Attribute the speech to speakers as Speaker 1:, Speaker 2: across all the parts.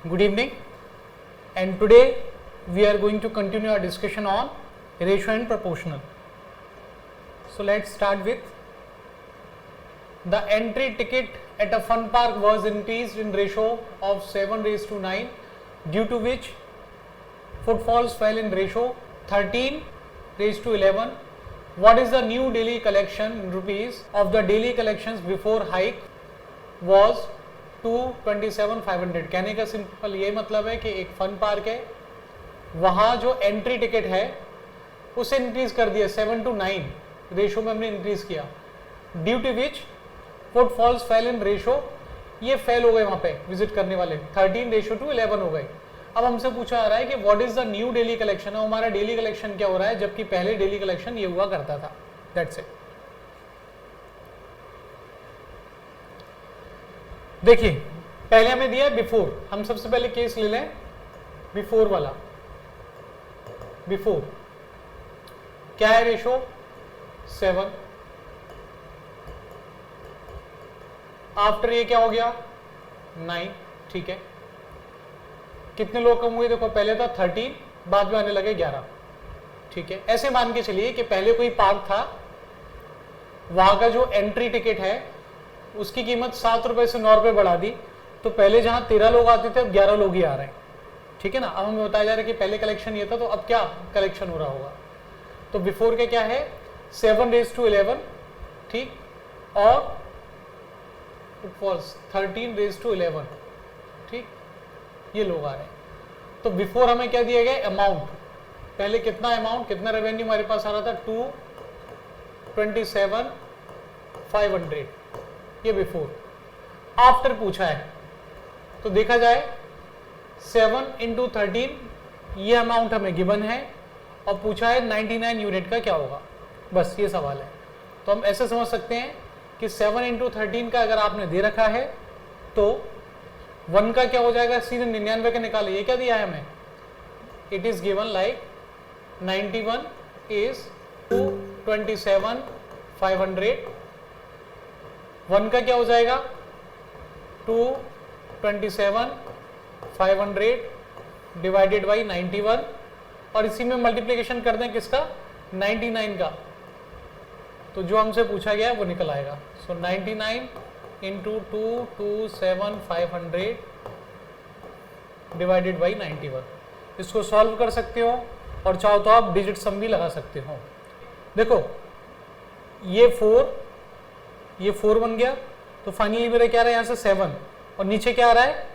Speaker 1: Good evening, and today we are going to continue our discussion on ratio and proportional. So let's start with the entry ticket at a fun park was increased in ratio of 7:9, due to which footfalls fell in ratio 13:11. What is the new daily collection in rupees of the daily collections before hike was 227,500. कहने का simple ये मतलब है कि एक fun park है, वहाँ जो एंट्री टिकट है उसे इंक्रीज कर दिया 7 to 9 रेशो में हमने इंक्रीज किया, due to which footfalls fell in ratio, ये फेल हो गए वहाँ पे विजिट करने वाले 13:11 हो गए. अब हमसे पूछा जा रहा है कि what is the new daily collection. हमारा डेली कलेक्शन क्या हो रहा है जबकि पहले डेली कलेक्शन ये हुआ करता था. That's it. देखिए पहले हमें दिया बिफोर, हम सबसे पहले केस ले लें बिफोर वाला. बिफोर क्या है रेशो 7, आफ्टर ये क्या हो गया 9. ठीक है, कितने लोग कम हुए देखो, पहले था 13, बाद में आने लगे 11. ठीक है, ऐसे मान के चलिए कि पहले कोई पार्क था, वहां का जो एंट्री टिकट है उसकी कीमत 7 रुपए से 9 रुपए बढ़ा दी, तो पहले जहां 13 लोग आते थे अब 11 लोग ही आ रहे हैं. ठीक है ना. अब हमें बताया जा रहा है कि पहले कलेक्शन ये था, तो अब क्या कलेक्शन हो रहा होगा. तो बिफोर के क्या है 7:11. ठीक, और इट वॉज 13:11. ठीक, ये लोग आ रहे हैं. तो बिफोर हमें क्या दिया गया अमाउंट, पहले कितना अमाउंट, कितना रेवेन्यू हमारे पास आ रहा था 227,500. ये बिफोर. आफ्टर पूछा है तो देखा जाए 7 into 13 ये अमाउंट हमें गिवन है, और पूछा है 99 यूनिट का क्या होगा. बस ये सवाल है. तो हम ऐसे समझ सकते हैं कि 7 into 13 का अगर आपने दे रखा है तो 1 का क्या हो जाएगा, सीधे 99 का निकाले. ये क्या दिया है हमें, it is given like 91 is 227,500. 1 का क्या हो जाएगा 227,500 डिवाइडेड बाई 91, और इसी में मल्टीप्लिकेशन कर दें किसका 99 का, तो जो हमसे पूछा गया है वो निकल आएगा. सो 99 into 227,500 डिवाइडेड बाई 91. इसको सॉल्व कर सकते हो और चाहो तो आप डिजिट सम भी लगा सकते हो. देखो ये 4 बन गया, तो फाइनली मेरा क्या आ रहा है यहाँ से 7, और नीचे क्या आ रहा है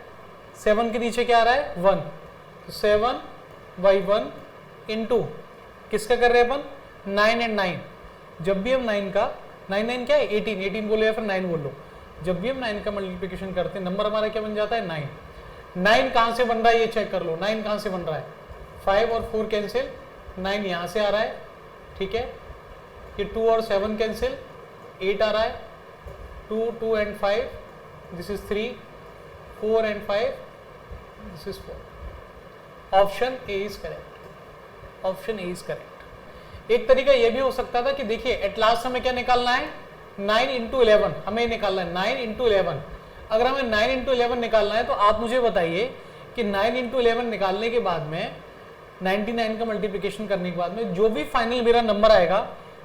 Speaker 1: 7 के नीचे क्या आ रहा है 1. तो 7/1 इंटू किसका कर रहे हैं अपन 9 and 9. जब भी हम 9 का 9 क्या है 18 बोलो या फिर 9 बोल लो, जब भी हम 9 का मल्टीप्लिकेशन करते हैं नंबर हमारा क्या बन जाता है 9. 9 कहाँ से बन रहा है ये चेक कर लो. 9 कहाँ से बन रहा है, 5 और 4 कैंसिल, 9 यहाँ से आ रहा है. ठीक है, ये 2 और 7 कैंसिल, 8 आ रहा है. 2 and 5 this is 3, 4 and 5 this is 4. Option A is correct. Option A is correct. एक तरीका ये भी हो सकता था कि देखिए एट लास्ट हमें क्या निकालना है 9 into 11 हमें निकालना है 9 into 11. अगर हमें 9 into 11 निकालना है तो आप मुझे बताइए कि 9 into 11 निकालने के बाद में 99 का मल्टीप्लिकेशन करने के बाद में जो भी फाइनल मेरा नंबर आएगा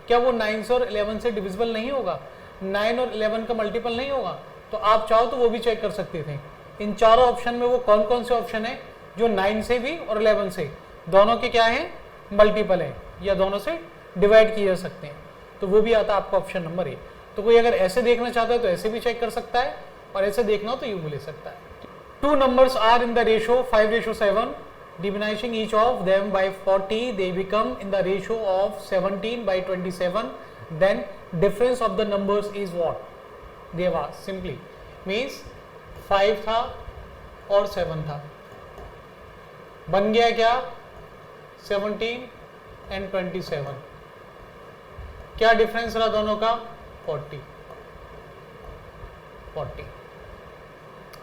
Speaker 1: क्या वो 9 से और 11 से डिविजिबल नहीं होगा, 9 और 11 का मल्टीपल नहीं होगा. तो आप चाहो तो वो भी चेक कर सकते थे. इन चारों ऑप्शन में वो कौन कौन से ऑप्शन है जो 9 से भी और 11 से दोनों के क्या है मल्टीपल है, या दोनों से डिवाइड किए जा सकते हैं. तो वो भी आता है आपका ऑप्शन नंबर ए. तो कोई अगर ऐसे देखना चाहता है तो ऐसे भी चेक कर सकता है, और ऐसे देखना हो तो यूं भी ले सकता है. 2 numbers are in the ratio 5:7. Diminishing each of them by 40, they become in the ratio of 17/27. Then difference of the numbers is what? They were simply means 5 था और 7 था, बन गया क्या 17 and 27. क्या डिफरेंस रहा दोनों का 40.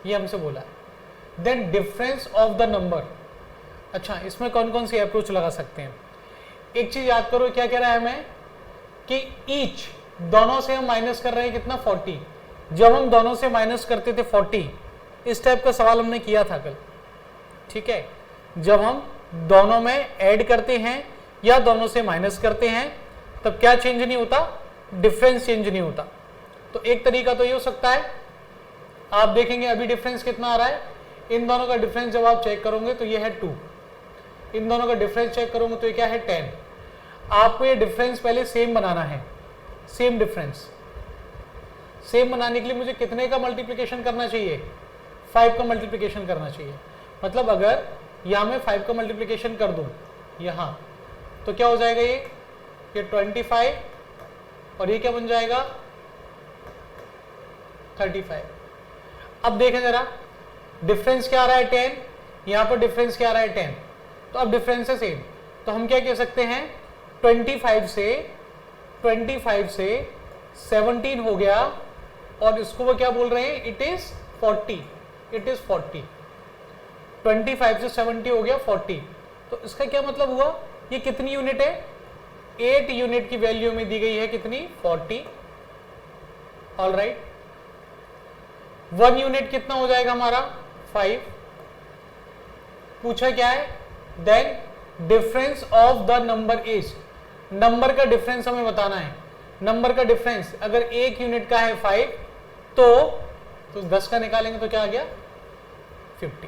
Speaker 1: ये हमसे बोला है. Then difference of the number. अच्छा, इसमें कौन कौन सी अप्रोच लगा सकते हैं. एक चीज याद करो, क्या कह रहा है हमें कि ईच दोनों से हम माइनस कर रहे हैं कितना 40. जब हम दोनों से माइनस करते थे 40, इस टाइप का सवाल हमने किया था कल. ठीक है, जब हम दोनों में ऐड करते हैं या दोनों से माइनस करते हैं तब क्या चेंज नहीं होता, डिफरेंस चेंज नहीं होता। तो एक तरीका तो ये हो सकता है, आप देखेंगे अभी डिफरेंस कितना आ रहा है, इन दोनों का डिफरेंस जब आप चेक करोगे तो ये है 2, इन दोनों का डिफरेंस चेक करोगे तो ये क्या है 10। आपको ये डिफरेंस पहले सेम बनाना है, सेम डिफरेंस। सेम बनाने के लिए मुझे कितने का मल्टीप्लिकेशन करना चाहिए, 5 का मल्टीप्लिकेशन करना चाहिए। मतलब अगर यहाँ मैं 5 का मल्टीप्लिकेशन कर दूँ यहाँ, तो क्या हो जाएगा, ये 25 और ये क्या बन जाएगा 35। अब देखें जरा, डिफरेंस क्या आ रहा है 10, यहाँ पर डिफरेंस क्या आ रहा है 10, तो अब डिफरेंस है सेम। तो हम क्या कह सकते हैं, 25 से 17 हो गया और इसको वो क्या बोल रहे हैं, इट इज 40, इट इज 40। 25 से 70 हो गया 40। तो इसका क्या मतलब हुआ, ये कितनी यूनिट है, 8 यूनिट की वैल्यू में दी गई है कितनी, 40। ऑल राइट, 1 यूनिट कितना हो जाएगा हमारा 5। पूछा क्या है, then difference of the number is, number का डिफरेंस हमें बताना है। नंबर का डिफरेंस अगर 1 यूनिट का है 5 तो 10 का निकालेंगे तो क्या आ गया 50।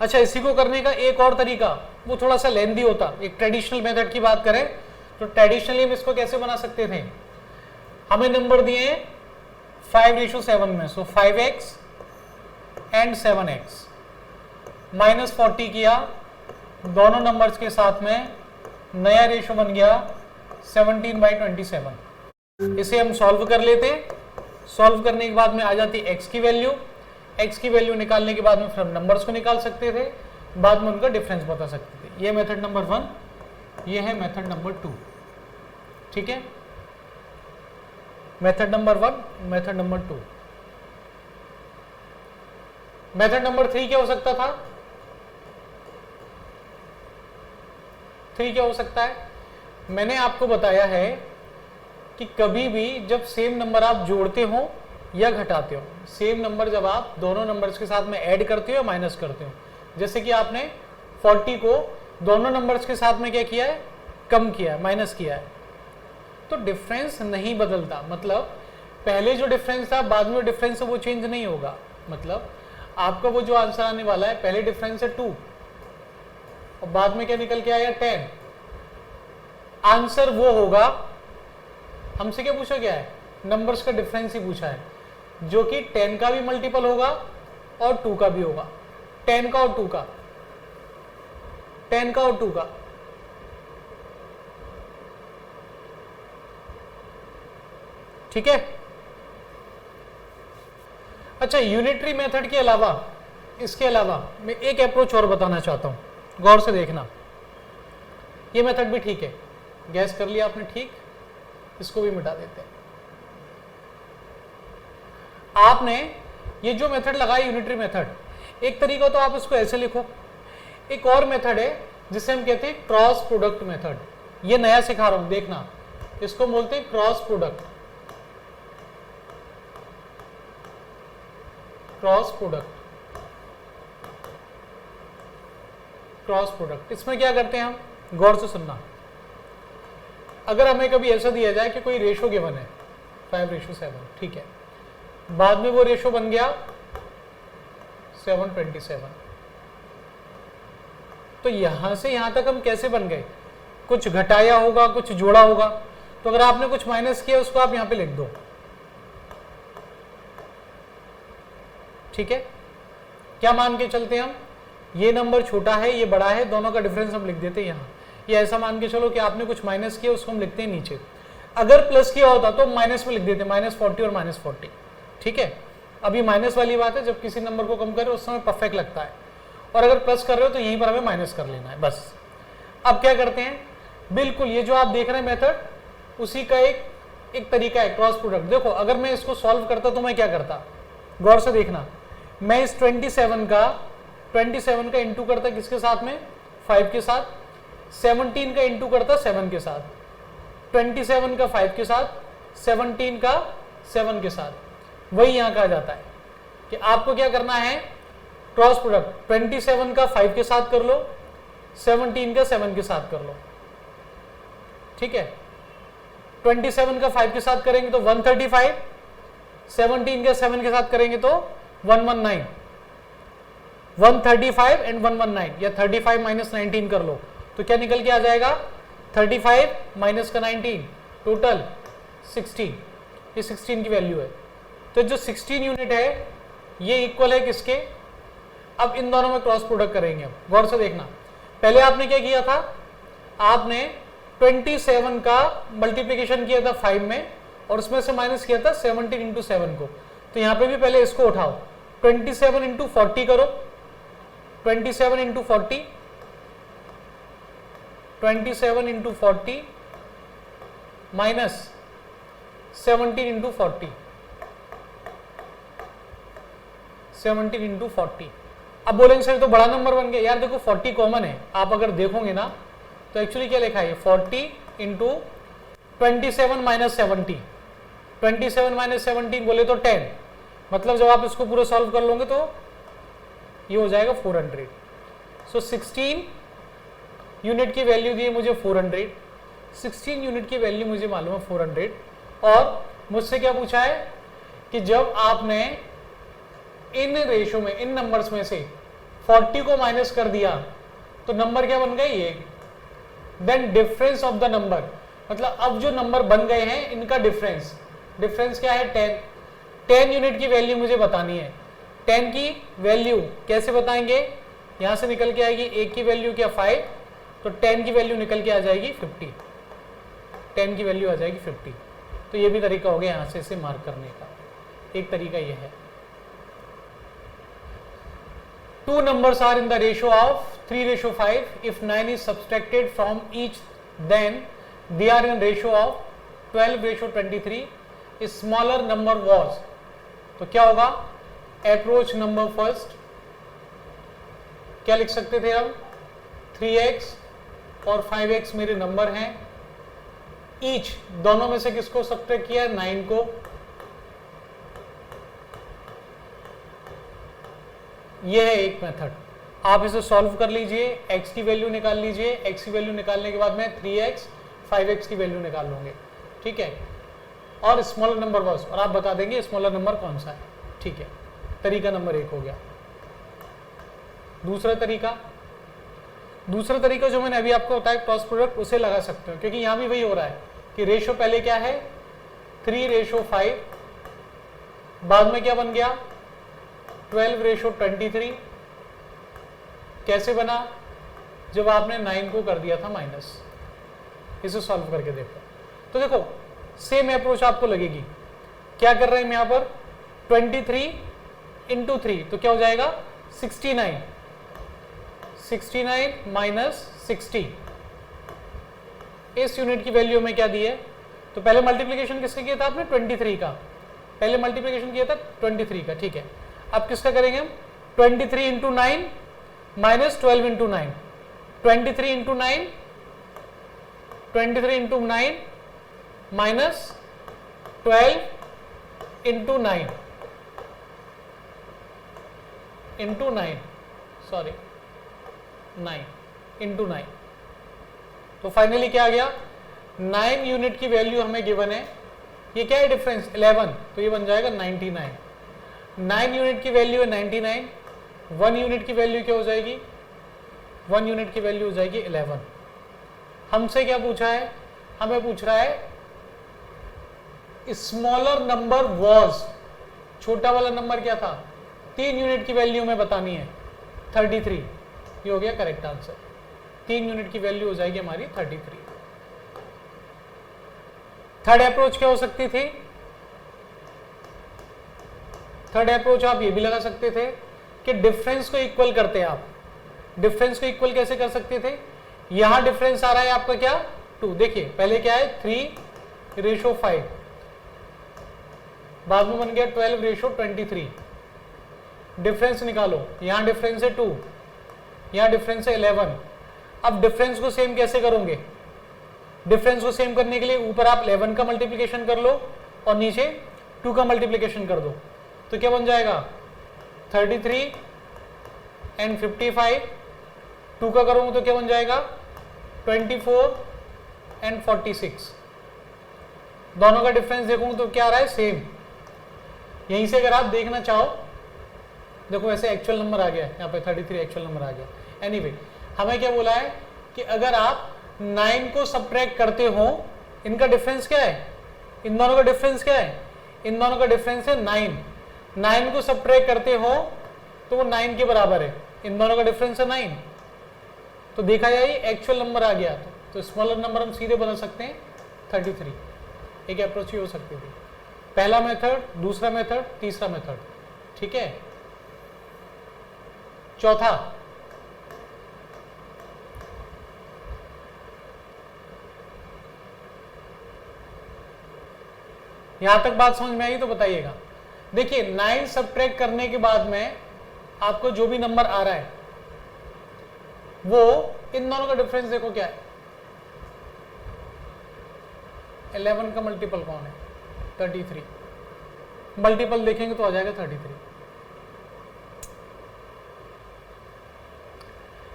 Speaker 1: अच्छा, इसी को करने का एक और तरीका, वो थोड़ा सा लेंदी होता, एक ट्रेडिशनल मेथड की बात करें तो ट्रेडिशनली हम इसको कैसे बना सकते थे, हमें नंबर दिए हैं 5:7 में, सो 5x एंड 7x, माइनस 40 किया, दोनों नंबर्स के साथ में नया रेशो बन गया 17/27। इसे हम सॉल्व कर लेते, सॉल्व करने के बाद में आ जाती x की वैल्यू, x की वैल्यू निकालने के बाद में फिर हम नंबर्स को निकाल सकते थे, बाद में उनका डिफरेंस बता सकते थे। ये मेथड नंबर 1, ये है मेथड नंबर 2। ठीक है, method number 1, method number 2। Method number 3 क्या हो सकता था, 3 क्या हो सकता है, मैंने आपको बताया है कि कभी भी जब सेम नंबर आप जोड़ते हो या घटाते हो, सेम नंबर जब आप दोनों नंबर्स के साथ में ऐड करते हो या माइनस करते हो, जैसे कि आपने 40 को दोनों नंबर्स के साथ में क्या किया है, कम किया है, माइनस किया है, तो डिफरेंस नहीं बदलता। मतलब पहले जो डिफरेंस था बाद में डिफरेंस है वो चेंज नहीं होगा। मतलब आपका वो जो आंसर आने वाला है, पहले डिफरेंस है 2 और बाद में क्या निकल के आया 10, आंसर वो होगा। हमसे क्या पूछा गया है, नंबर्स का डिफरेंस ही पूछा है, जो कि 10 का भी मल्टीपल होगा और 2 का भी होगा, 10 का और 2 का, 10 का और 2 का। ठीक है। अच्छा, यूनिटरी मेथड के अलावा, इसके अलावा मैं एक अप्रोच और बताना चाहता हूं, गौर से देखना। ये मेथड भी ठीक है, गैस कर लिया आपने, ठीक, इसको भी मिटा देते हैं। आपने ये जो मेथड लगाया यूनिटरी मेथड, एक तरीका तो आप इसको ऐसे लिखो, एक और मेथड है जिसे हम कहते हैं क्रॉस प्रोडक्ट मेथड। ये नया सिखा रहा हूं, देखना, इसको बोलते हैं cross product. Cross product, cross product, इसमें क्या करते हैं हम, गौर से सुनना। अगर हमें कभी ऐसा दिया जाए कि कोई रेशो गिवन है 5:7, ठीक है, बाद में वो रेशो बन गया 7:27, तो यहां से यहां तक हम कैसे बन गए, कुछ घटाया होगा, कुछ जोड़ा होगा। तो अगर आपने कुछ माइनस किया उसको आप यहां पे लिख दो, ठीक है। क्या मान के चलते हैं हम, ये नंबर छोटा है, ये बड़ा है, दोनों का डिफरेंस हम लिख देते हैं यहाँ। ये ऐसा मान के चलो कि आपने कुछ माइनस किया, उसको हम लिखते हैं नीचे। अगर प्लस किया होता तो माइनस में लिख देते, -40 और -40, ठीक है। अभी माइनस वाली बात है, जब किसी नंबर को कम करें उस समय परफेक्ट लगता है, और अगर प्लस कर रहे हो तो यहीं पर हमें माइनस कर लेना है, बस। अब क्या करते हैं, बिल्कुल ये जो आप देख रहे हैं मेथड, उसी का एक तरीका है क्रॉस प्रोडक्ट। देखो, अगर मैं इसको सॉल्व करता तो मैं क्या करता, गौर से देखना, मैं इस 27 का इंटू करता किसके साथ में, 5 के साथ, 17 का इंटू करता 7 के साथ, 27 का 5 के साथ, 17 का 7 के साथ। वही यहां कहा जाता है कि आपको क्या करना है, क्रॉस प्रोडक्ट 27 का 5 के साथ कर लो, 17 का 7 के साथ कर लो, ठीक है। 27 का 5 के साथ करेंगे तो 135, 17 का 7 के साथ करेंगे तो 119, 135 एंड 119, या 35 माइनस 19 कर लो तो क्या निकल के आ जाएगा, 35 माइनस का 19 टोटल 16, ये 16 की वैल्यू है। तो जो 16 यूनिट है ये इक्वल है किसके, अब इन दोनों में क्रॉस प्रोडक्ट करेंगे। अब गौर से देखना, पहले आपने क्या किया था, आपने 27 का मल्टीप्लिकेशन किया था 5 में और उसमें से माइनस किया था 17 इंटू 7 को। तो यहां पे भी पहले इसको उठाओ, 27 इंटू 40 करो, 27 into 40, 27 into 40 minus 17 into 40, 17 into 40। अब बोलेंगे सर तो बड़ा नंबर बन गया, यार देखो 40 कॉमन है, आप अगर देखोगे ना तो एक्चुअली क्या लिखा है 40 इंटू 27 माइनस 70, 27 माइनस 17 बोले तो 10, मतलब जब आप इसको पूरा सॉल्व कर लोगे तो ये हो जाएगा 400। सो 16 यूनिट की वैल्यू दी है मुझे 400, 16 यूनिट की वैल्यू मुझे मालूम है 400, और मुझसे क्या पूछा है कि जब आपने इन रेशो में, इन नंबर्स में से 40 को माइनस कर दिया तो नंबर क्या बन गए ये, then difference of the number, मतलब अब जो नंबर बन गए हैं इनका डिफरेंस, डिफरेंस क्या है 10, 10 यूनिट की वैल्यू मुझे बतानी है। 10 की वैल्यू कैसे बताएंगे, यहां से निकल के आएगी, एक की वैल्यू क्या 5, तो 10 की वैल्यू निकल के आ जाएगी 50, 10 की वैल्यू आ जाएगी 50। तो ये भी तरीका हो गया यहां से इसे मार्क करने का, एक तरीका ये है। Two numbers are in the ratio of 3:5. If 9 is subtracted from each, then they are in ratio of 12:23. A smaller number was, तो क्या होगा, अप्रोच नंबर फर्स्ट, क्या लिख सकते थे हम, 3x और 5x मेरे नंबर हैं, ईच दोनों में से किसको सब्ट्रैक्ट किया, 9 को, ये है एक मेथड। आप इसे सॉल्व कर लीजिए, x की वैल्यू निकाल लीजिए, x की वैल्यू निकालने के बाद में 3x 5x की वैल्यू निकाल लूंगे, ठीक है, और स्मॉलर नंबर बस, और आप बता देंगे स्मॉलर नंबर कौन सा है, ठीक है। तरीका नंबर 1 हो गया। दूसरा तरीका जो मैंने अभी आपको बताया क्रॉस प्रोडक्ट, उसे लगा सकते हो, क्योंकि यहां भी वही हो रहा है कि रेशो पहले क्या है 3:5, बाद में क्या बन गया 12:23, कैसे बना, जब आपने 9 को कर दिया था माइनस। इसे सॉल्व करके देखो, तो देखो सेम अप्रोच आपको लगेगी। क्या कर रहे हैं हम यहां पर, 23 इंटू 3, तो क्या हो जाएगा 69, 69 माइनस 60, इस यूनिट की वैल्यू में क्या दी है, तो पहले मल्टीप्लीकेशन किसका किया था आपने 23 का, पहले मल्टीप्लीकेशन किया था 23 का, ठीक है। अब किसका करेंगे हम, 23 into 9 minus 12 into 9, 23 into 9, 23 into 9 minus 12 into 9 into 9, sorry 9 into 9, तो फाइनली क्या आ गया, 9 यूनिट की वैल्यू हमें गिवन है, ये क्या है डिफरेंस 11, तो ये बन जाएगा 99। 9 यूनिट की वैल्यू है 99, 1 यूनिट की वैल्यू क्या हो जाएगी, 1 यूनिट की वैल्यू हो जाएगी 11। हमसे क्या पूछा है, हमें पूछ रहा है स्मॉलर नंबर वॉज, छोटा वाला नंबर क्या था, 3 यूनिट की वैल्यू में बतानी है 33, ये हो गया करेक्ट आंसर, 3 यूनिट की वैल्यू हो जाएगी हमारी 33। थर्ड अप्रोच क्या हो सकती थी, थर्ड अप्रोच आप ये भी लगा सकते थे कि डिफरेंस को इक्वल करते हैं आप, डिफरेंस को इक्वल कैसे कर सकते थे, यहां डिफरेंस आ रहा है आपका क्या 2, देखिए पहले क्या है 3:5, बाद में बन गया 12:23, डिफरेंस निकालो, यहां डिफरेंस है 2, यहां डिफरेंस है 11। अब डिफरेंस को सेम कैसे करोगे, डिफरेंस को सेम करने के लिए ऊपर आप 11 का मल्टीप्लिकेशन कर लो और नीचे 2 का मल्टीप्लिकेशन कर दो, तो क्या बन जाएगा 33 एंड 55, 2 का करूँगा तो क्या बन जाएगा 24 एंड 46। दोनों का डिफरेंस देखूँ तो क्या आ रहा है, सेम। यहीं से अगर आप देखना चाहो, देखो वैसे एक्चुअल नंबर आ गया है यहाँ पे 33 एक्चुअल नंबर आ गया। एनीवे हमें क्या बोला है कि अगर आप 9 को सब्ट्रैक्ट करते हो, इनका डिफरेंस क्या है, इन दोनों का डिफरेंस क्या है, इन दोनों का डिफरेंस है 9। 9 को सब्ट्रैक्ट करते हो तो वो 9 के बराबर है, इन दोनों का डिफरेंस है 9। तो देखा जाए एक्चुअल नंबर आ गया तो स्मॉलर नंबर हम सीधे बदल सकते हैं 33। एक अप्रोच ही हो सकती थी। पहला मेथड, दूसरा मेथड, तीसरा मेथड, ठीक है। चौथा, यहां तक बात समझ में आई तो बताइएगा। देखिए 9 सब्ट्रैक्ट करने के बाद में आपको जो भी नंबर आ रहा है वो इन दोनों का डिफरेंस देखो क्या है, 11 का मल्टीपल कौन है, 33। मल्टीपल देखेंगे तो आ जाएगा 33।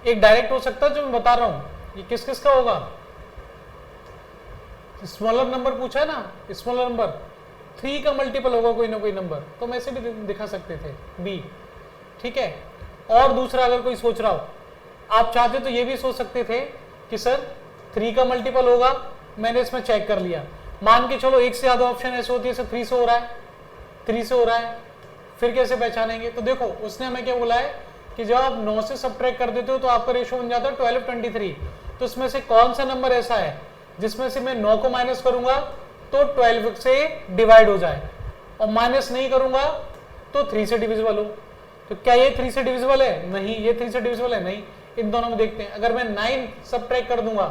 Speaker 1: एक डायरेक्ट हो सकता है जो मैं बता रहा हूं, ये किस किस का होगा, स्मॉलर नंबर पूछा है ना, स्मॉलर नंबर 3 का मल्टीपल होगा कोई ना कोई नंबर, तो मैं ऐसे भी दिखा सकते थे बी, ठीक है। और दूसरा अगर कोई सोच रहा हो, आप चाहते तो ये भी सोच सकते थे कि सर 3 का मल्टीपल होगा, मैंने इसमें चेक कर लिया, मान के चलो एक से ज्यादा ऑप्शन ऐसे होती है, 3 से हो रहा है, 3 से हो रहा है, फिर कैसे पहचानेंगे। तो देखो उसने हमें क्या बोला है कि जब आप 9 से सब्ट्रैक्ट कर देते हो तो आपका रेशो बन जाता है 12, 23। तो इसमें से कौन सा नंबर ऐसा है जिसमें से मैं 9 को माइनस करूंगा तो 12 से डिवाइड हो जाए, और माइनस नहीं करूंगा तो 3 से डिविजिबल हो। तो क्या ये 3 से डिविजिबल है, नहीं। ये 3 से डिविजिबल है, नहीं। इन दोनों में देखते हैं, अगर मैं 9 सब्ट्रैक्ट कर दूंगा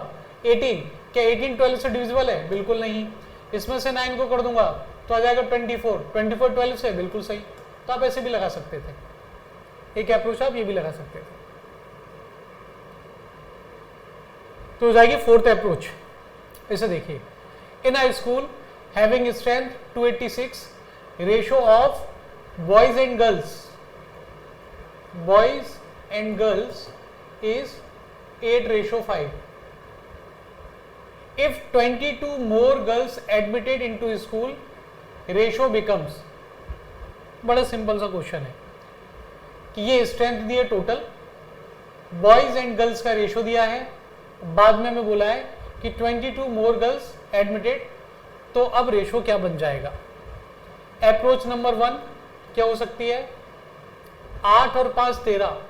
Speaker 1: 18, क्या 18 12 से डिविजिबल है, बिल्कुल नहीं। इसमें से 9 को कर दूंगा तो आ जाएगा 24, 24 12 से, बिल्कुल सही। तो आप ऐसे भी लगा सकते थे, एक अप्रोच आप ये भी लगा सकते थे। तो हो जाएगी फोर्थ अप्रोच। इसे देखिए, in a school having strength 286, ratio of boys and girls is 8:5. If 22 more girls admitted into school, ratio becomes, बड़ा सिंपल सा क्वेश्चन है कि ये स्ट्रेंथ दी है टोटल, बॉयज एंड गर्ल्स का रेशो दिया है, बाद में हमें बोला है कि 22 मोर गर्ल्स एडमिटेड, तो अब रेशो क्या बन जाएगा। अप्रोच नंबर 1 क्या हो सकती है, 8 और 5 13,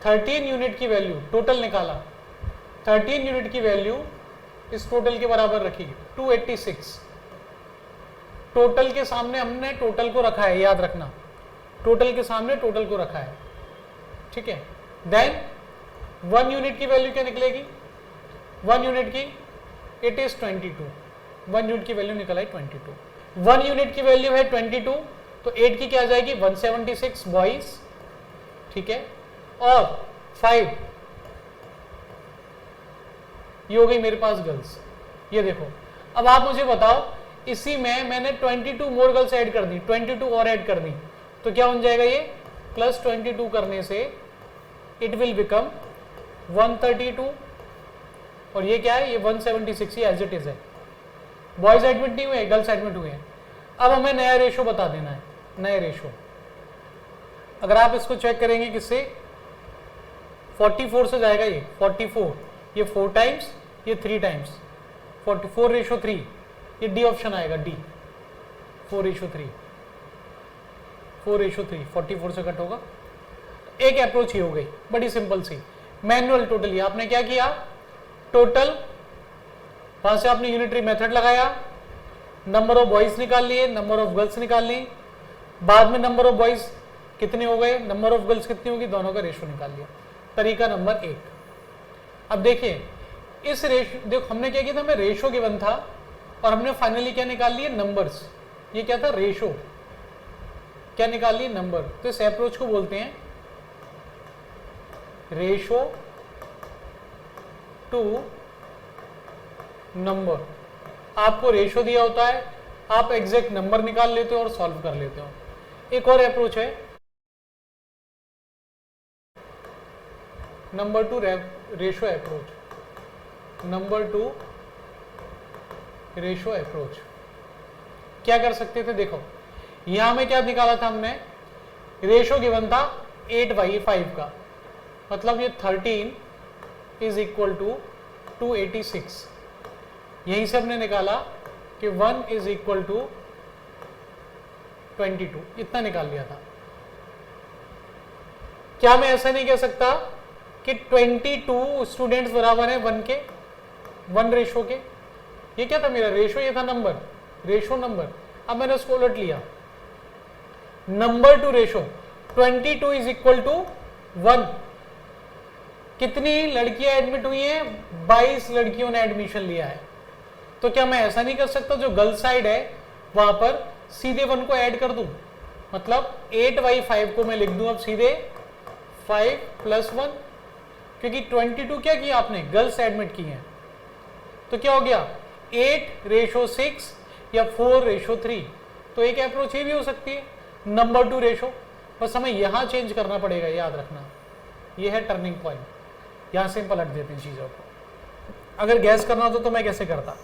Speaker 1: 13 यूनिट की वैल्यू टोटल निकाला, 13 यूनिट की वैल्यू इस टोटल के बराबर रखी 286। टोटल के सामने हमने टोटल को रखा है, याद रखना, टोटल के सामने टोटल को रखा है, ठीक है। देन 1 यूनिट की वैल्यू क्या निकलेगी, 1 यूनिट की इट इज 22, 1 यूनिट की वैल्यू निकला है 22। 1 यूनिट की वैल्यू है 22, तो 8 की क्या आ जाएगी 176 बॉयज, ठीक है, और 5 ये हो गई मेरे पास गर्ल्स। ये देखो, अब आप मुझे बताओ, इसी में मैंने 22 मोर गर्ल्स ऐड कर दी, 22 और ऐड कर दी, तो क्या बन जाएगा ये, प्लस 22 करने से इट विल बिकम 132, और ये क्या है, ये 176, ये एज इट इज है। बॉयज एडमिट नहीं हुए, गर्ल्स एडमिट हुए हैं। अब हमें नया रेशो बता देना है, नया रेशो। अगर आप इसको चेक करेंगे किससे, 44 से जाएगा ये 44, ये 4 टाइम्स, ये 3 टाइम्स, 44:3, ये डी ऑप्शन आएगा, डी 4:3, 4:3, 44 से कट होगा। एक अप्रोच ही हो गई, बड़ी सिंपल सी, मैनुअल टोटल। आपने क्या किया, टोटल वहां से आपने यूनिटरी मेथड लगाया, नंबर ऑफ बॉयज निकाल लिए, नंबर ऑफ गर्ल्स निकाल ली, बाद में नंबर ऑफ बॉयज कितने हो गए, नंबर ऑफ गर्ल्स कितनी होगी, दोनों का रेशो निकाल लिया। तरीका नंबर 1। अब देखिए इस रेशो, देखो हमने क्या किया था, हमें रेशो गिवन था और हमने फाइनली क्या निकाल लिए, नंबर्स। ये क्या था, रेशो, क्या निकाल लिए, नंबर। तो इस अप्रोच को बोलते हैं रेशो टू नंबर। आपको रेशो दिया होता है, आप एग्जैक्ट नंबर निकाल लेते हो और सॉल्व कर लेते हो। एक और अप्रोच है number to ratio approach, number to ratio approach. क्या कर सकते थे, देखो यहां में क्या निकाला था हमने, रेशो गिवन था 8/5 का, मतलब ये 13 इज इक्वल टू 286। यहीं से हमने निकाला कि 1 इज इक्वल टू 22, इतना निकाल लिया था। क्या मैं ऐसा नहीं कह सकता कि 22 स्टूडेंट्स बराबर है 1 के, 1 रेशो के? ये क्या था मेरा रेशो, ये था नंबर, रेशो नंबर। अब मैंने उसको उलट लिया, number to ratio, 22 is equal to 1। कितनी लड़कियां एडमिट हुई हैं? 22 लड़कियों ने एडमिशन लिया है। तो क्या मैं ऐसा नहीं कर सकता, जो गर्ल्स साइड है वहां पर सीधे 1 को ऐड कर दूं, मतलब 8/5 को मैं लिख दूं अब सीधे 5 + 1, क्योंकि 22 क्या किया आपने, गर्ल्स एडमिट की हैं। तो क्या हो गया 8/6 या 4/3। तो एक अप्रोच ये भी हो सकती है, नंबर टू रेशो। बस हमें यहां चेंज करना पड़ेगा, याद रखना ये है टर्निंग पॉइंट। यहां से हम पलट देते हैं चीजों को। अगर गैस करना हो तो मैं कैसे करता,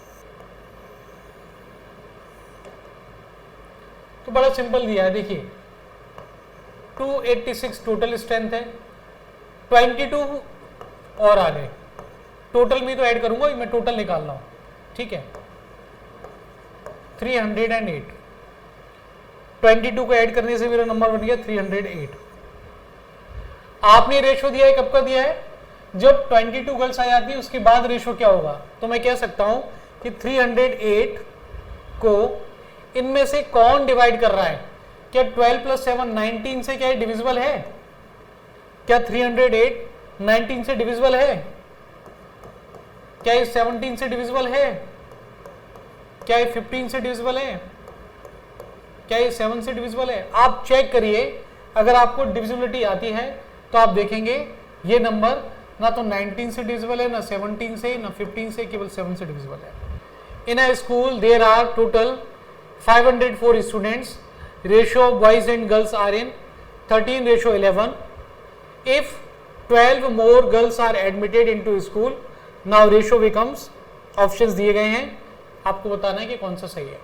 Speaker 1: तो बड़ा सिंपल दिया है, देखिए 286 टोटल स्ट्रेंथ है, 22 और आ गए, टोटल में तो ऐड करूंगा, मैं टोटल निकाल रहा हूं, ठीक है। 308, 22 को ऐड करने से मेरा नंबर बन गया 308। आपने रेशो दिया है, कब का दिया है, जब 22 गर्ल्स आ जाती है उसके बाद रेशो क्या होगा। तो मैं कह सकता हूं कि 308 को इनमें से कौन डिवाइड कर रहा है, क्या 12 + 7 19 से क्या डिविजिबल है, क्या 308 19 से डिविजिबल है, क्या ये 17 से डिविजिबल है, क्या ये 15 से डिविजिबल है, क्या ये 7 से डिविजिबल है। आप चेक करिए, अगर आपको डिविजिबिलिटी आती है तो आप देखेंगे ये नंबर ना तो 19 से डिविजिबल है, ना 17 से, ना 15 से, केवल 7 से डिविजिबल है। In a school there are total 504 students, ratio of boys and girls are in 13:11। If 12 more girls are admitted into school, now ratio becomes, options दिए गए हैं, आपको बताना है कि कौन सा सही है।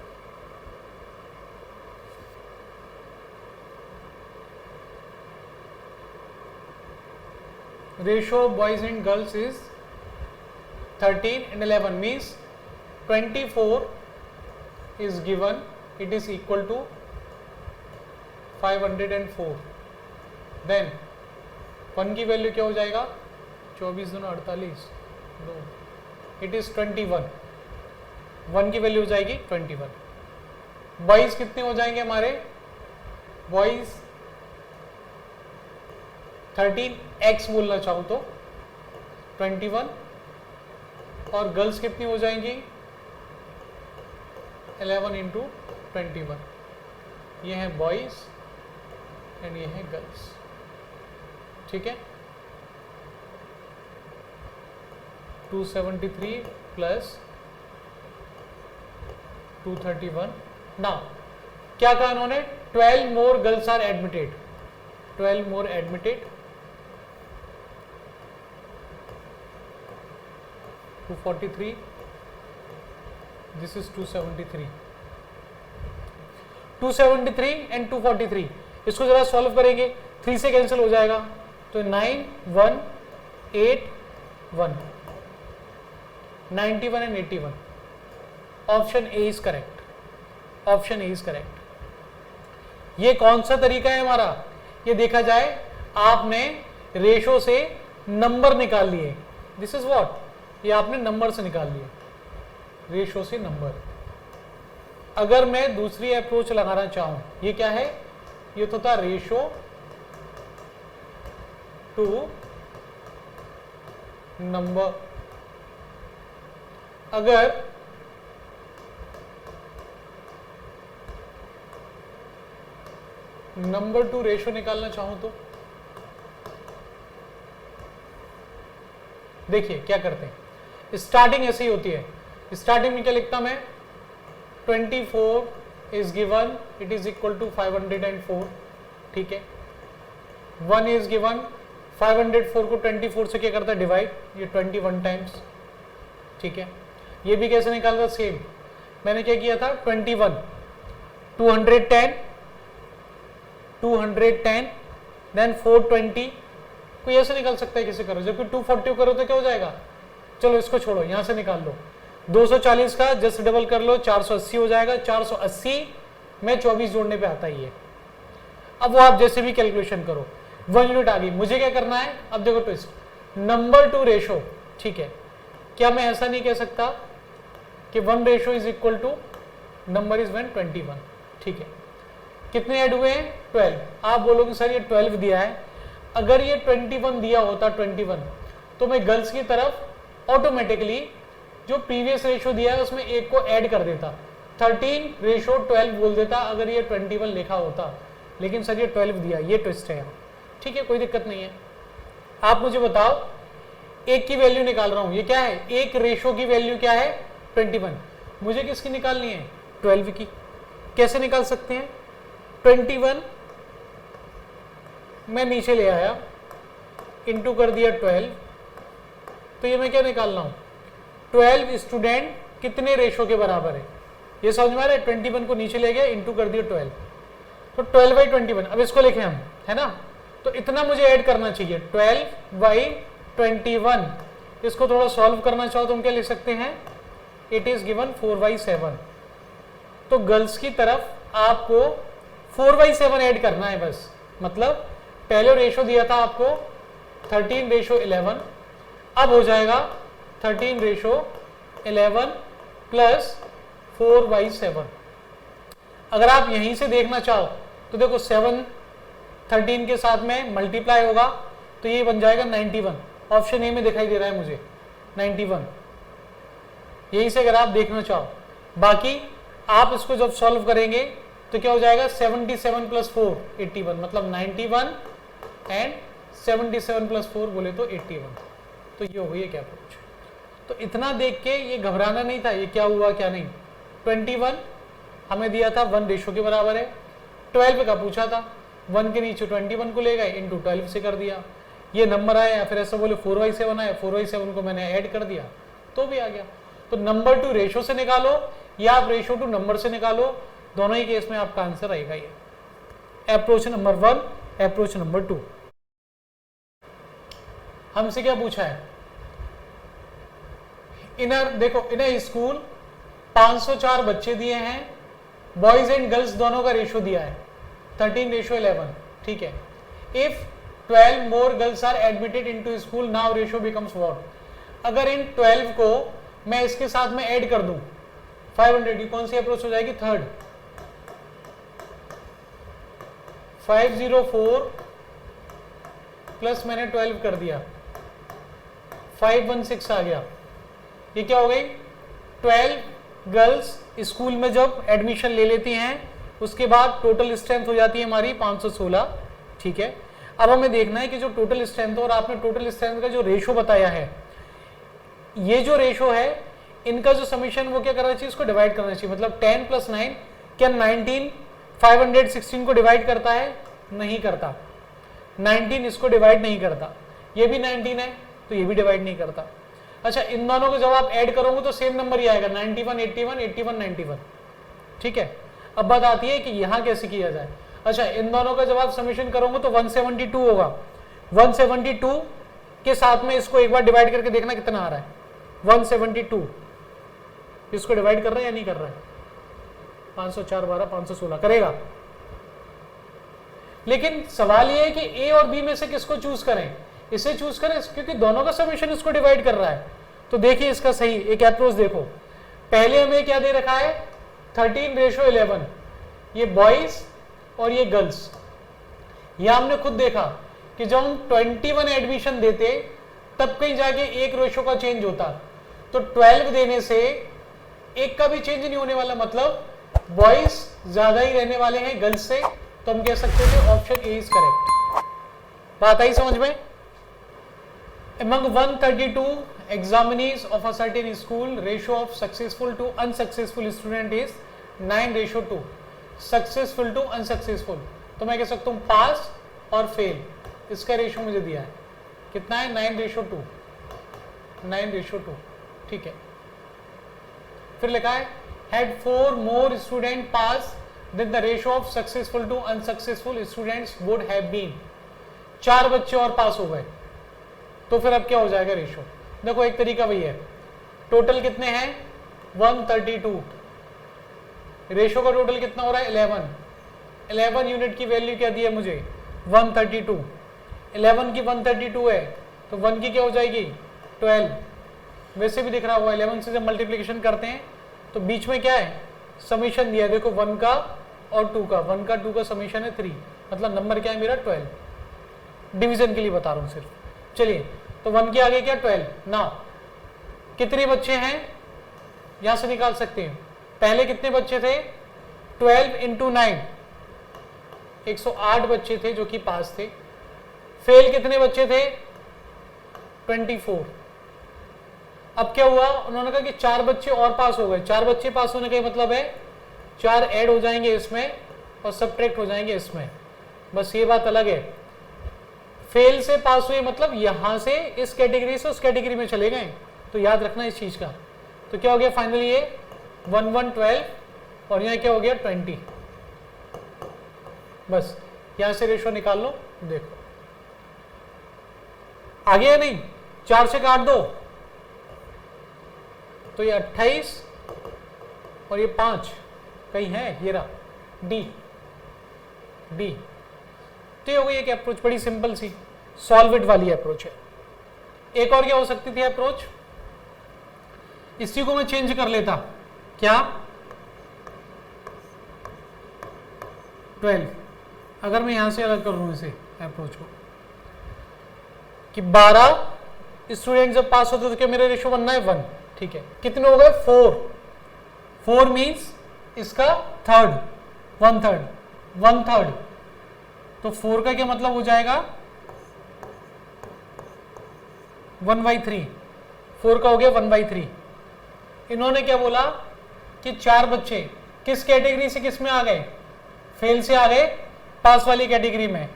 Speaker 1: Ratio of boys and girls is 13:11, means 24 is given, it is equal to 504। then 1 की वैल्यू क्या हो जाएगा, 24 दूना 48, इट इज 21। 1 की वैल्यू हो जाएगी 21। बॉयज कितने हो जाएंगे हमारे, बॉयज 13x बोलना चाहूं तो 21, और गर्ल्स कितनी हो जाएंगी 11 × 21। ये है बॉयज एंड ये है गर्ल्स, ठीक है। 273 + 231। ना क्या कहा इन्होंने, 12 more girls are admitted, 12 more admitted, 243, this is 273, 273 and 243, इसको जरा सॉल्व करेंगे, 3 से कैंसिल हो जाएगा, तो 9 1 8 1, 91 and 81, option A is correct, option A is correct. ये कौन सा तरीका है हमारा, ये देखा जाए, आपने रेशो से नंबर निकाल लिए, दिस इज व्हाट, ये आपने नंबर से निकाल लिए, रेशो से नंबर। अगर मैं दूसरी अप्रोच लगाना चाहूं, ये क्या है, ये तो था रेशो टू नंबर। अगर नंबर टू रेशो निकालना चाहूं तो देखिए क्या करते हैं, स्टार्टिंग ऐसी होती है, स्टार्टिंग में क्या लिखता मैं, 24 is given, it is equal to 504, ठीक है। 1 इज गिवन, 504 को 24 से क्या करता है डिवाइड, ये 21 टाइम्स, ठीक है। ये भी कैसे निकालता सेम, मैंने क्या किया था 21 210 देन 420, कोई ऐसे निकाल सकता है किसे करो, जबकि 240 करो तो क्या हो जाएगा, चलो इसको छोड़ो यहां से निकाल लो, 240 का जस्ट डबल कर लो 480 हो जाएगा, 480 में 24 जोड़ने पे आता ही है। अब वो आप जैसे भी कैलकुलेशन करो 1 यूनिट आ गई। मुझे क्या करना है, अब देखो ट्विस्ट, नंबर टू रेशो, ठीक है। क्या मैं ऐसा नहीं कह सकता कि 1 ratio is equal to number is 21, ठीक है। कितने ऐड हुए हैं 12, आप बोलोगे सर ये 12 दिया है, अगर ये 21 दिया होता 21 तो मैं गर्ल्स की तरफ ऑटोमेटिकली जो प्रीवियस रेशो दिया है उसमें एक को ऐड कर देता, 13:12 बोल देता अगर ये 21 लिखा होता, लेकिन सर ये 12 दिया, ये ट्विस्ट है यहाँ, ठीक है, कोई दिक्कत नहीं है। आप मुझे बताओ, एक की वैल्यू निकाल रहा हूं, ये क्या है, एक रेशो की वैल्यू क्या है 21, मुझे किसकी निकालनी है 12 की। कैसे निकाल सकते हैं, 21 मैं नीचे ले आया, इंटू कर दिया 12, तो ये मैं क्या निकाल रहा हूं 12 स्टूडेंट कितने रेशो के बराबर है, ये समझ में आ रहा है। 21 को नीचे ले गया, इंटू कर दिया 12, तो 12/21। अब इसको लिखे हम, है ना, तो इतना मुझे ऐड करना चाहिए 12/21। इसको थोड़ा सॉल्व करना चाहो तो हम क्या लिख सकते हैं, इट इज गिवन 4/7। तो गर्ल्स की तरफ आपको 4/7 ऐड करना है बस, मतलब पहले रेशो दिया था आपको 13:11, अब हो जाएगा 13:11 प्लस 4/7। अगर आप यहीं से देखना चाहो तो देखो 7 13 के साथ में मल्टीप्लाई होगा तो ये बन जाएगा 91, ऑप्शन ए में दिखाई दे रहा है मुझे 91, यहीं से अगर आप देखना चाहो। बाकी आप इसको जब सॉल्व करेंगे तो क्या हो जाएगा 77 + 4 81, मतलब 91 एंड 77 + 4 बोले तो 81। तो ये हो गई एक अप्रोच। तो इतना देख के ये घबराना नहीं था, ये क्या हुआ क्या नहीं। 21 हमें दिया था 1 रेशो के बराबर है, 12 का पूछा था, 1 के नीचे 21 को ले गए, इंटू 12 से कर दिया, ये नंबर आया, या फिर ऐसा बोले 4/7 आया, 4/7 को मैंने ऐड कर दिया तो भी आ गया। तो नंबर टू रेशो से निकालो या आप रेशो टू नंबर से निकालो, दोनों ही केस में आपका आंसर आएगा ये। Approach number 1, approach number 2। हमसे क्या पूछा है, देखो इन स्कूल 504 बच्चे दिए हैं, बॉयज एंड गर्ल्स दोनों का रेशो दिया है 13:11, ठीक है। If 12 more girls are admitted into school, now ratio becomes what. अगर इन 12 को मैं इसके साथ में ऐड कर दूं 500, कौन सी अप्रोच हो जाएगी, थर्ड। 504 प्लस मैंने 12 कर दिया, 516 आ गया। ये क्या हो गई, 12 गर्ल्स स्कूल में जब एडमिशन ले लेती हैं उसके बाद टोटल स्ट्रेंथ हो जाती है हमारी 516, ठीक है। अब हमें देखना है कि जो टोटल स्ट्रेंथ और आपने टोटल स्ट्रेंथ का जो रेशो बताया है, ये जो रेशो है इनका जो समीशन वो क्या करना चाहिए, इसको डिवाइड करना चाहिए। मतलब 10 + 9, क्या 19 516 को डिवाइड करता है, नहीं करता। 19 इसको डिवाइड नहीं करता, ये भी 19 है तो ये भी डिवाइड नहीं करता। अच्छा, इन दोनों को जब आप ऐड करोगे तो सेम नंबर ही आएगा, 91 81 81 91, ठीक है। अब बात आती है कि यहां कैसे किया जाए। अच्छा, इन दोनों का जब आप समीशन करोगे तो 172 होगा, 172 के साथ में इसको एक बार डिवाइड करके देखना कितना आ रहा है, 172 इसको डिवाइड कर रहा है या नहीं कर रहा है, 504 12 516 करेगा। लेकिन सवाल ये है कि ए और बी में से किसको चूज करें, इसे चूज करें क्योंकि दोनों का समीशन इसको डिवाइड कर रहा है। तो देखिए इसका सही एक अप्रोच देखो, पहले हमें क्या दे रखा है 13:11, ये बॉयज और ये गर्ल्स। यह हमने खुद देखा कि जब हम 21 एडमिशन देते तब कहीं जाके एक रेशो का चेंज होता, तो 12 देने से एक का भी चेंज नहीं होने वाला, मतलब बॉयज ज्यादा ही रहने वाले हैं गर्ल्स से। तो हम कह सकते थे ऑप्शन ए इज करेक्ट। बात आई समझ में। Among 132 examinees of a certain school, ratio of successful to unsuccessful student is 9:2. Successful to unsuccessful, तो मैं कह सकता हूं पास और फेल, इसका रेशो मुझे दिया है कितना है 9:2, ठीक है। फिर लिखा है had 4 more student pass then the ratio of successful to unsuccessful students would have been, 4 बच्चे और पास हो गए तो फिर अब क्या हो जाएगा रेशो। देखो एक तरीका वही है, टोटल कितने हैं 132, रेशो का टोटल कितना हो रहा है 11 यूनिट की वैल्यू क्या दी है मुझे 132, 11 की 132 है तो 1 की क्या हो जाएगी 12, वैसे भी दिख रहा होगा 11 से जब मल्टीप्लिकेशन करते हैं तो बीच में क्या है समीशन दिया है, देखो 1 का और 2 का, 1 का 2 का समीशन है 3, मतलब नंबर क्या है मेरा 12, डिवीजन के लिए बता रहा हूं सिर्फ। चलिए तो 1 के आगे क्या 12, ना कितने बच्चे हैं यहां से निकाल सकते हैं, पहले कितने बच्चे थे 12 इंटू 9, 108 बच्चे थे जो कि पास थे, फेल कितने बच्चे थे 24। अब क्या हुआ, उन्होंने कहा कि 4 बच्चे और पास हो गए, 4 बच्चे पास होने का मतलब है 4 ऐड हो जाएंगे इसमें और सब्ट्रैक्ट हो जाएंगे इसमें, बस ये बात अलग है। फेल से पास हुए मतलब यहां से इस कैटेगरी से उस कैटेगरी में चले गए, तो याद रखना इस चीज का। तो क्या हो गया फाइनली ये 1112 और यहाँ क्या हो गया 20, बस यहां से रेशो निकाल लो, देखो आगे है नहीं, 4 से काट दो तो ये 28 और ये 5 कहीं है, ये रहा डी, तो ये हो गई एक अप्रोच, बड़ी सिंपल सी सॉल्व इट वाली अप्रोच है। एक और क्या हो सकती थी अप्रोच, इसी को मैं चेंज कर लेता, क्या 12, अगर मैं यहां से अलग कर लूं इसे अप्रोच को कि 12 स्टूडेंट जब पास होते तो क्या मेरा रेशो बनना है 1, ठीक है। कितने हो गए 4 मीन्स इसका थर्ड, 1/3, तो 4 का क्या मतलब हो जाएगा 1/3, 4 का हो गया 1/3। इन्होंने क्या बोला कि 4 बच्चे किस कैटेगरी से किस में आ गए, फेल से आ गए पास वाली कैटेगरी में,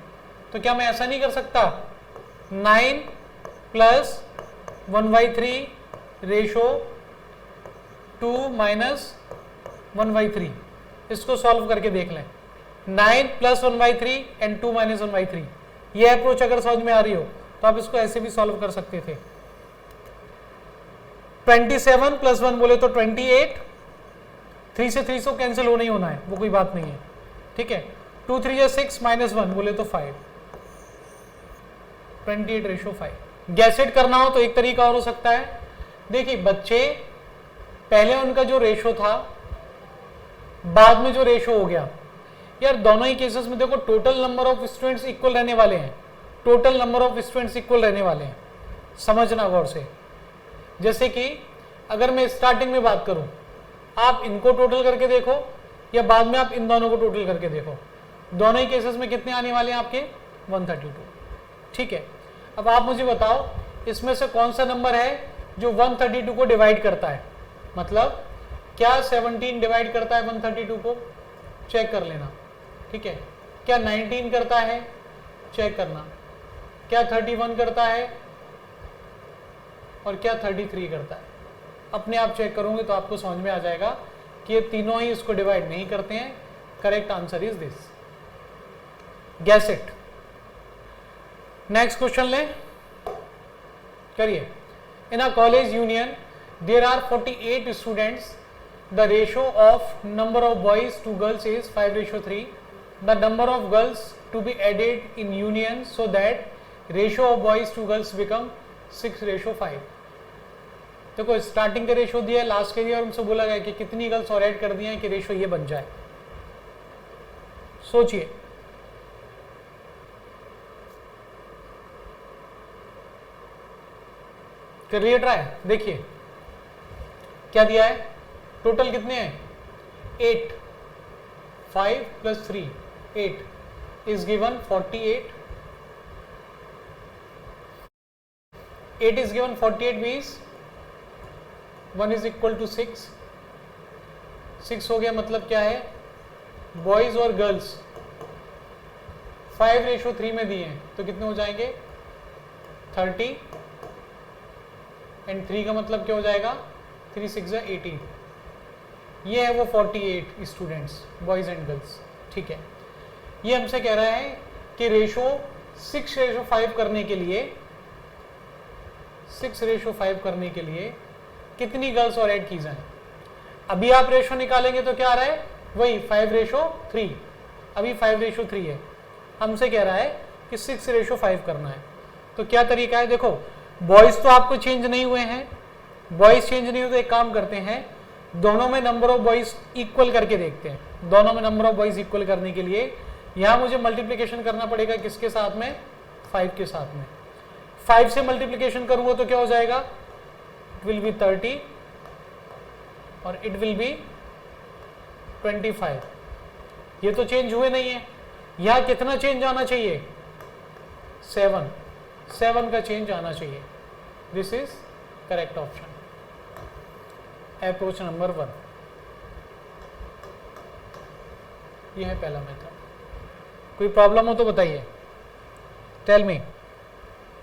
Speaker 1: तो क्या मैं ऐसा नहीं कर सकता 9 + 1/3 रेशो 2 - 1/3, इसको सॉल्व करके देख लें, 9 + 1/3 एंड 2 - 1/3। ये अप्रोच अगर समझ में आ रही हो तो आप इसको ऐसे भी सॉल्व कर सकते थे। 27 + 1 बोले तो 28, 3 से 3 को कैंसिल होना ही होना है, वो कोई बात नहीं है, ठीक है। 2 3 = 6 - 1 बोले तो 5, 28 रेशो 5। गैसेट करना हो तो एक तरीका और हो सकता है, देखिए बच्चे पहले उनका जो रेशो था बाद में जो रेशो हो गया, यार दोनों ही केसेस में देखो total number of students equal रहने वाले हैं, total number of students equal रहने वाले हैं, समझना गौर से। जैसे कि अगर मैं स्टार्टिंग में बात करूं, आप इनको टोटल करके देखो या बाद में आप इन दोनों को टोटल करके देखो, दोनों ही केसेस में कितने आने वाले हैं आपके 132, ठीक है। अब आप मुझे बताओ इसमें से कौन सा नंबर है जो 132 को डिवाइड करता है, मतलब क्या 17 डिवाइड करता है 132 को, चेक कर लेना, ठीक है। क्या 19 करता है, चेक करना, क्या 31 करता है और क्या 33 करता है, अपने आप चेक करोगे तो आपको समझ में आ जाएगा कि ये तीनों ही इसको डिवाइड नहीं करते हैं। Correct answer is this, guess it. Next question लें, करिए। In a college union there are 48 students, the ratio of number of boys to girls is 5:3, the number of girls to be added in union so that ratio of boys to girls become 6:5। देखो starting का ratio दिया है, last के दिया, और उनसे बोला गया कि कितनी गर्ल्स और ऐड कर दिए हैं कि रेशो ये बन जाए। सोचिए, करिए ट्राई, देखिए क्या दिया है, टोटल कितने हैं 8, 5 + 3 8 is given 48, 8 is given 48 means 1 is equal to 6, 6 हो गया, मतलब क्या है बॉयज और गर्ल्स 5:3 में दिए हैं तो कितने हो जाएंगे 30 एंड 3 का मतलब क्या हो जाएगा, 3 6 18। ये है वो 48 स्टूडेंट्स, बॉयज एंड गर्ल्स। ठीक है, ये हमसे कह रहा है कि रेशो 6:5 करने के लिए 6:5 करने के लिए कितनी गर्ल्स और ऐड की जाए। अभी आप रेशो निकालेंगे तो क्या आ रहा है, वही 5:3। अभी 5:3 है, हमसे कह रहा है कि 6:5 करना है। तो क्या तरीका है, देखो बॉयज तो आपको चेंज नहीं हुए हैं, बॉयज चेंज नहीं हुए तो एक काम करते हैं, दोनों में नंबर ऑफ बॉयज इक्वल करके देखते हैं। दोनों में नंबर ऑफ बॉयज इक्वल करने के लिए यहां मुझे मल्टीप्लिकेशन करना पड़ेगा, किसके साथ में, 5 के साथ में। 5 से मल्टीप्लिकेशन करूंगा तो क्या हो जाएगा, इट विल बी 30 और इट विल बी 25। ये तो चेंज हुए नहीं है, यहां कितना चेंज आना चाहिए, 7 का चेंज आना चाहिए। This is correct option, approach number 1। यह है पहला मेथड। कोई प्रॉब्लम हो तो बताइए, टेल मी।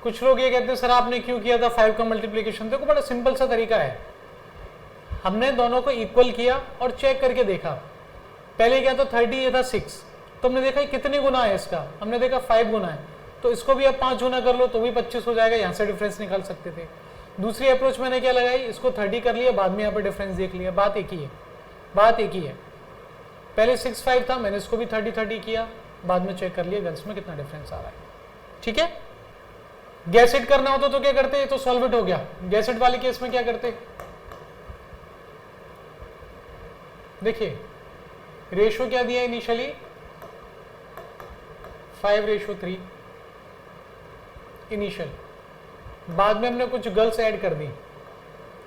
Speaker 1: कुछ लोग ये कहते हैं सर आपने क्यों किया था 5 का मल्टीप्लिकेशन। देखो बड़ा सिंपल सा तरीका है, हमने दोनों को इक्वल किया और चेक करके देखा। पहले क्या था 30, ये था 6, तो हमने देखा कितने गुना है इसका, हमने देखा 5 गुना है, तो इसको भी अब 5 गुना कर लो तो भी 25 हो जाएगा, यहाँ से डिफरेंस निकाल सकते थे। दूसरी अप्रोच मैंने क्या लगाई, इसको 30 कर लिया, बाद में यहाँ पे डिफरेंस देख लिया। बात एक ही है, बात एक ही है। पहले 6 5 था, मैंने इसको भी 30 किया, बाद में चेक कर लिया गर्ल्स में कितना डिफरेंस आ रहा है। ठीक है, गैस इट करना होता तो क्या करते, तो सॉल्व इट हो गया। गैस इट वाले केस में क्या करते, देखिए रेशो क्या दिया इनिशियली, 5:3 इनिशियल, बाद में हमने कुछ गर्ल्स ऐड कर दी,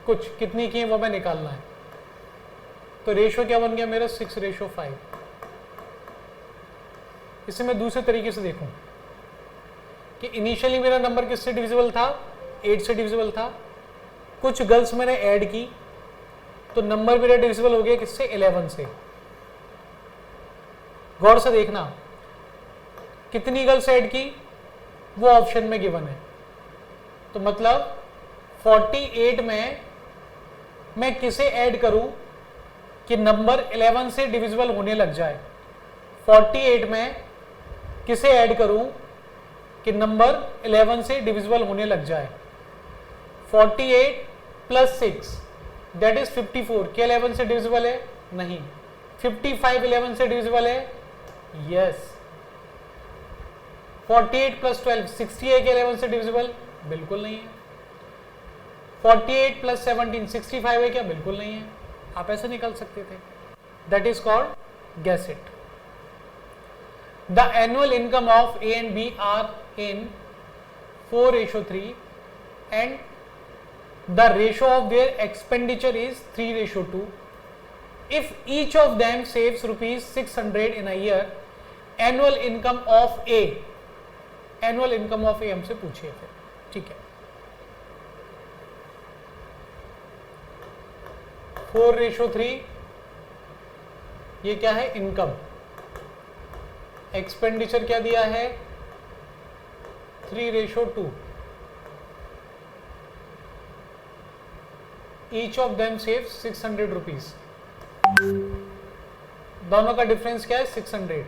Speaker 1: कुछ कितनी की है वो हमें निकालना है। तो रेशो क्या बन गया मेरा, 6:5। इसे मैं दूसरे तरीके से देखूं कि इनिशियली मेरा नंबर किससे डिविजिबल था, 8 से डिविजिबल था, कुछ गर्ल्स मैंने ऐड की तो नंबर मेरा डिविजिबल हो गया किससे, 11 से। गौर से देखना कितनी गर्ल्स ऐड की वो ऑप्शन में गिवन है, तो मतलब 48 में मैं किसे ऐड करूं कि नंबर 11 से डिविजिबल होने लग जाए। 48 में किसे ऐड करूं कि नंबर 11 से डिविजिबल होने लग जाए। 48 + 6 दैट इज 54। क्या 11 से डिविजिबल है, नहीं। 55 11 से डिविजिबल है, यस। 48 + 12 60 है क्या 11 से डिविजिबल, बिल्कुल नहीं है। 48 + 17 65 है क्या, बिल्कुल नहीं है। आप ऐसे निकाल सकते थे, that is called guess it. The annual income of A and B are in 4:3 and the ratio of their expenditure is 3:2। If each of them saves ₹600 in a year, annual income of A, annual income of A हमसे पूछिए फिर। ठीक है, 4:3 ये क्या है, income. Expenditure क्या दिया है, 3:2। Each of them save 600 rupees. दोनों का डिफरेंस क्या है, 600।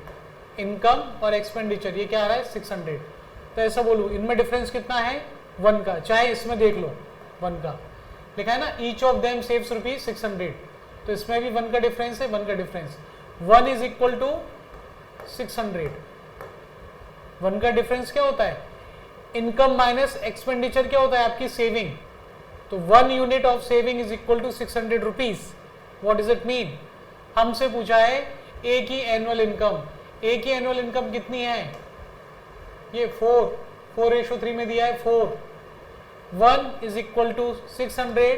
Speaker 1: इनकम और एक्सपेंडिचर ये क्या आ रहा है, 600। तो ऐसा बोलूं इनमें डिफरेंस कितना है, 1 का। चाहे इसमें देख लो 1 का लिखा है ना, ईच ऑफ देम सेव्स ₹600, तो इसमें भी 1 का डिफरेंस है, 1 का डिफरेंस। 1 is equal to 600। 1 का डिफरेंस क्या होता है, इनकम माइनस एक्सपेंडिचर क्या होता है, आपकी सेविंग। तो 1 unit of saving is equal to 600 rupees. What does it mean, हमसे पूछा है ए की एनुअल इनकम। ए की एनुअल इनकम कितनी है, ये 4:3 में दिया है 4। 1 is equal to 600,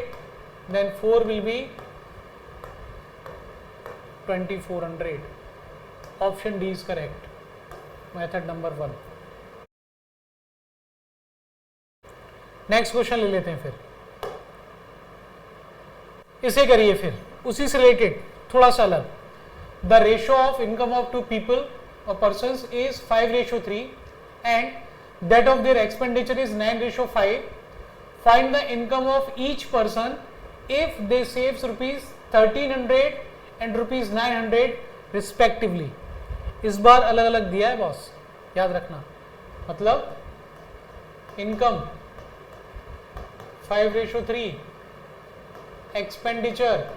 Speaker 1: then 4 will be 2400। Option D is correct, method number 1। Next question ले लेते हैं फिर, इसे करिए फिर उसी से रिलेटेड थोड़ा सा अलग। The ratio of income of 2 people or persons is 5:3 and that of their expenditure is 9:5. Find the income of each person if they saves rupees 1300 and rupees 900 respectively. इस बार अलग अलग दिया है बॉस, याद रखना। मतलब इनकम 5:3, एक्सपेंडिचर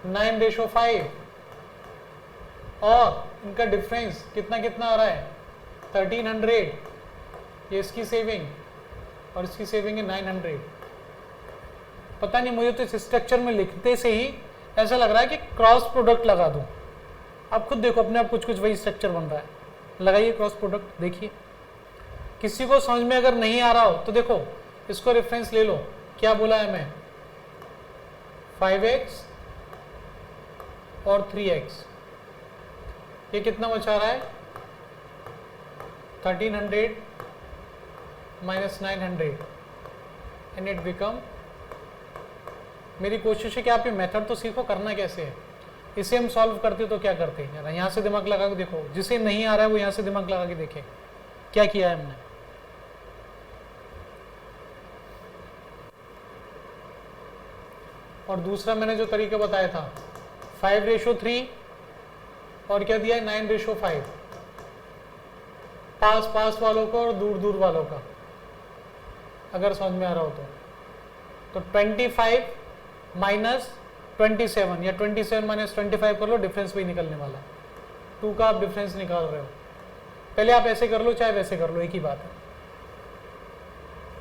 Speaker 1: 9:5 और इनका डिफरेंस कितना कितना आ रहा है 1300। ये इसकी सेविंग और इसकी सेविंग है 900। पता नहीं, मुझे तो इस स्ट्रक्चर में लिखते से ही ऐसा लग रहा है कि क्रॉस प्रोडक्ट लगा दूं। आप खुद देखो अपने आप कुछ कुछ वही स्ट्रक्चर बन रहा है। लगाइए क्रॉस प्रोडक्ट, देखिए। किसी को समझ में अगर नहीं आ रहा हो तो देखो इसको रेफरेंस ले लो। क्या बोला है मैं, 5x और 3x, ये कितना बचा रहा है 1300 माइनस 900 एंड इट बिकम। मेरी कोशिश है कि आप ये मेथड तो सीखो करना कैसे है। इसे हम सॉल्व करते तो क्या करते हैं, यहाँ से दिमाग लगा के देखो। जिसे नहीं आ रहा है वो यहाँ से दिमाग लगा के देखे क्या किया है हमने। और दूसरा मैंने जो तरीका बताया था 5:3 और क्या दिया है 9:5, पास पास वालों को और दूर दूर वालों का, अगर समझ में आ रहा हो तो 25 माइनस 27 या 27 माइनस 25 कर लो, डिफरेंस भी निकलने वाला है। 2 का आप डिफरेंस निकाल रहे हो। पहले आप ऐसे कर लो चाहे वैसे कर लो, एक ही बात है।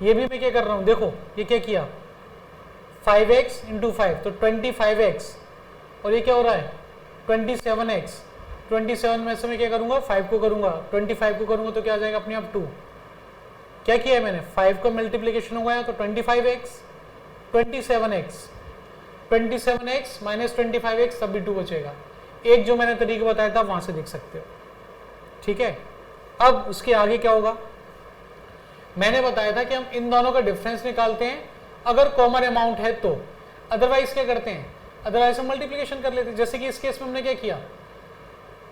Speaker 1: ये भी मैं क्या कर रहा हूं, देखो ये क्या किया 5x इंटू 5 तो 25x और ये क्या हो रहा है 27x। 27 में से मैं क्या करूंगा 5 को करूंगा, 25 को करूंगा तो क्या आ जाएगा अपने आप 2। क्या किया है मैंने 5 का मल्टीप्लीकेशन हो गया तो 25x 27x माइनस 25x तब भी 2 बचेगा। एक जो मैंने तरीका बताया था वहां से देख सकते हो, ठीक है। अब उसके आगे क्या होगा, मैंने बताया था कि हम इन दोनों का डिफरेंस निकालते हैं अगर कॉमन अमाउंट है तो, अदरवाइज क्या करते हैं, अदरवाइज हम मल्टीप्लीकेशन कर लेते हैं। जैसे कि इस केस में हमने क्या किया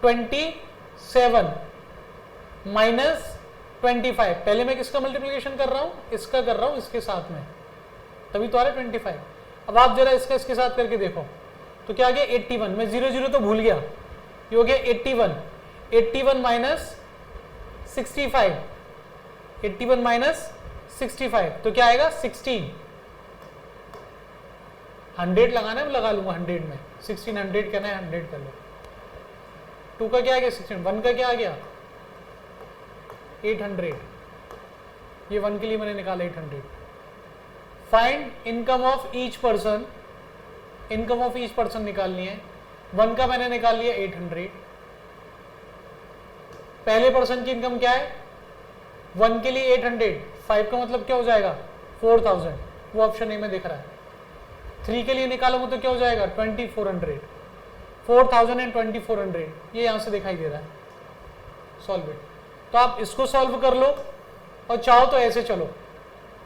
Speaker 1: 27 माइनस 25, पहले मैं किसका मल्टीप्लीकेशन कर रहा हूं, इसका कर रहा हूं इसके साथ में, तभी तो आ रहा है 25। अब आप जरा इसका इसके साथ करके देखो तो क्या आ गया 81, मैं 0 तो भूल गया, ये हो गया 81 माइनस 65, 81 माइनस 65 तो क्या आएगा 16। 100 लगाना है मैं लगा लूंगा 100 में, 1600 कहना है 100 कर लो। 2 का क्या आ गया 16, 1 का क्या आ गया 800, ये 1 के लिए मैंने निकाला 800। Find income of each person, income of each person निकालनी है। 1 का मैंने निकाल लिया 800। पहले पर्सन की इनकम क्या है 1 के लिए 800, 5 का मतलब क्या हो जाएगा 4000, वो ऑप्शन ए में दिख रहा है। 3 के लिए निकालूंगा तो क्या हो जाएगा 2400, 4000 एंड 2400, ये यहां से दिखाई दे रहा है। Solve it. तो आप इसको सॉल्व कर लो और चाहो तो ऐसे चलो,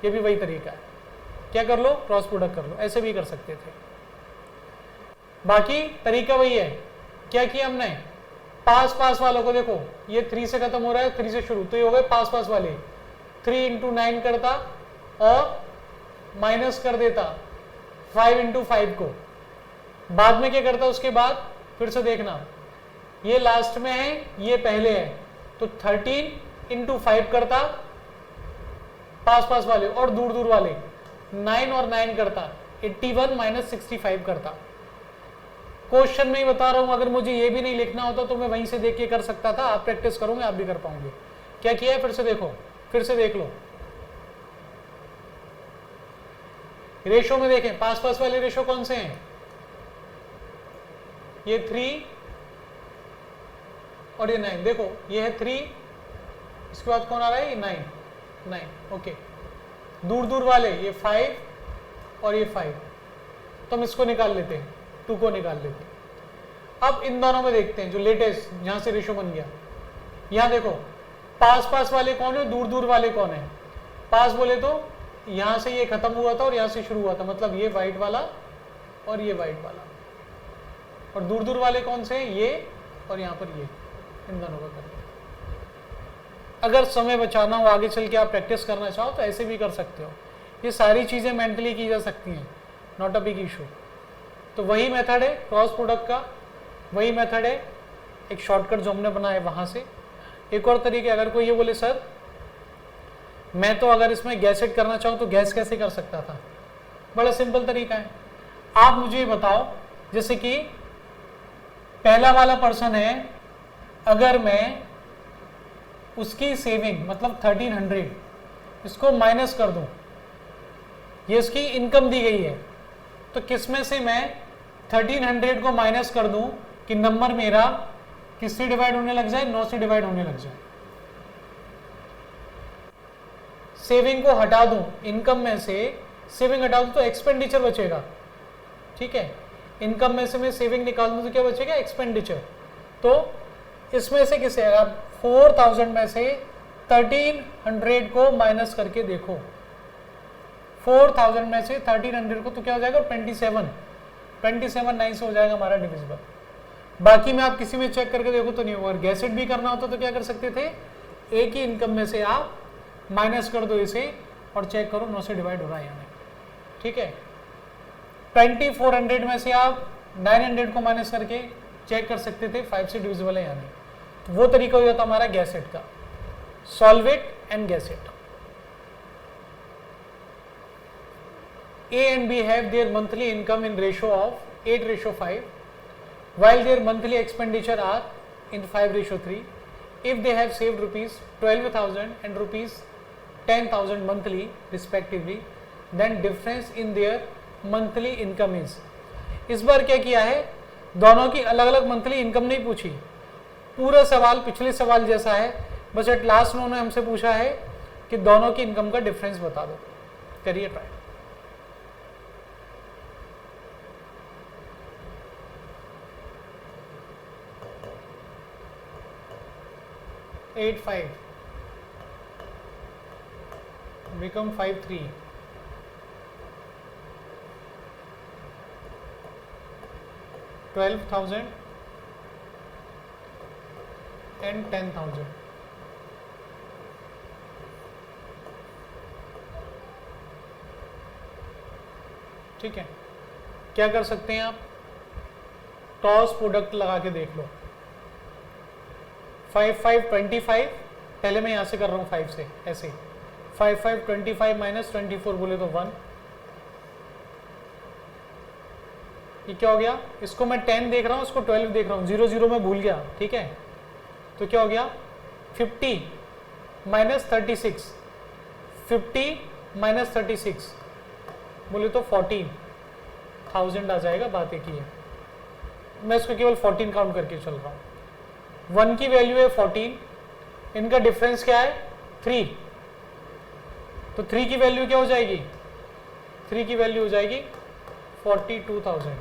Speaker 1: ये भी वही तरीका है। क्या कर लो क्रॉस प्रोडक्ट कर लो, ऐसे भी कर सकते थे। बाकी तरीका वही है। क्या किया हमने पास पास वालों को देखो, ये 3 से खत्म हो रहा है 3 से शुरू, तो ये हो गए पास पास वाले। 3 इंटू 9 करता और माइनस कर देता 5 इंटू 5 को। बाद में क्या करता उसके बाद फिर से देखना, ये लास्ट में है ये पहले है तो 13 इंटू 5 करता पास पास वाले और दूर दूर वाले, 9 और 9 करता 81 माइनस 65 करता। क्वेश्चन में ही बता रहा हूं, अगर मुझे ये भी नहीं लिखना होता तो मैं वहीं से देख के कर सकता था। आप प्रैक्टिस करोगे आप भी कर पाओगे। क्या किया है फिर से देखो, फिर से देख लो। रेशो में देखें पास पास वाले रेशो कौन से हैं, ये 3 और ये 9। देखो ये है 3, इसके बाद कौन आ रहा है ये 9। ओके, दूर दूर वाले ये 5 और ये 5, तो हम इसको निकाल लेते हैं, 2 को निकाल लेते हैं। अब इन दोनों में देखते हैं जो लेटेस्ट जहां से रेशो बन गया। यहां देखो पास पास वाले कौन है, दूर दूर वाले कौन है। पास बोले तो यहां से ये खत्म हुआ था और यहां से शुरू हुआ था, मतलब ये व्हाइट वाला और ये व्हाइट वाला। और दूर दूर वाले कौन से हैं, ये और यहां पर ये, इन दोनों का कर अगर समय बचाना हो, आगे चल के आप प्रैक्टिस करना चाहो तो ऐसे भी कर सकते हो। ये सारी चीज़ें मेंटली की जा सकती हैं, नॉट अ बिग इशू। तो वही मेथड है क्रॉस प्रोडक्ट का, वही मेथड है एक शॉर्टकट जो हमने बनाया वहाँ से। एक और तरीके, अगर कोई ये बोले सर मैं तो अगर इसमें गैस एड करना चाहूँ तो गैस कैसे कर सकता था, बड़ा सिंपल तरीका है। आप मुझे ये बताओ, जैसे कि पहला वाला पर्सन है, अगर मैं उसकी सेविंग मतलब 1300 इसको माइनस कर दूं, ये इसकी इनकम दी गई है, तो किसमें से मैं 1300 को माइनस कर दूं कि नंबर मेरा किससे डिवाइड होने लग जाए, 9 से डिवाइड होने लग जाए। सेविंग को हटा दूं इनकम में से, सेविंग हटा दूं तो एक्सपेंडिचर बचेगा, ठीक है। इनकम में से मैं सेविंग निकाल दूं तो क्या बचेगा, एक्सपेंडिचर। तो इसमें से किसे, आप 4000 में से 1300 को माइनस करके देखो, 4000 में से 1300 को, तो क्या हो जाएगा 27 9 से हो जाएगा हमारा डिविजिबल। बाकी में आप किसी में चेक करके देखो तो नहीं होगा। गैसेट भी करना होता तो क्या कर सकते थे, एक ही इनकम में से आप माइनस कर दो इसे और चेक करो 9 से डिवाइड हो रहा है या नहीं, ठीक है। 2400 में से आप 900 को माइनस करके चेक कर सकते थे 5 से डिविजिबल है या नहीं। तो वो तरीका हो जाता हमारा गैसेट का, solve it and gadget. A and B have their monthly income in ratio of 8:5, while their monthly expenditure are in 5:3. If they have saved rupees 12,000 and rupees 10,000 monthly respectively, then difference in their monthly income is। इस बार क्या किया है, दोनों की अलग अलग monthly income नहीं पूछी, पूरा सवाल पिछले सवाल जैसा है, बस एट लास्ट उन्होंने हमसे पूछा है कि दोनों की इनकम का डिफरेंस बता दो। करिए ट्राई। 8.5 become 5.3, 12,000 and 10,000। ठीक है, क्या कर सकते हैं आप, क्रॉस प्रोडक्ट लगा के देख लो। 5 5 25, पहले मैं यहां से कर रहा हूं 5 से, ऐसे 5 5 25 माइनस 24 बोले तो 1, ये क्या हो गया, इसको मैं 10 देख रहा हूं, इसको 12 देख रहा हूं, 0 0 में भूल गया, ठीक है। तो क्या हो गया 50 माइनस 36, 50 माइनस 36 बोले तो 14,000 आ जाएगा। बात एक ही है, मैं इसको केवल 14 काउंट करके चल रहा हूँ। 1 की वैल्यू है 14, इनका डिफरेंस क्या है 3, तो 3 की वैल्यू क्या हो जाएगी, 3 की वैल्यू हो जाएगी 42,000।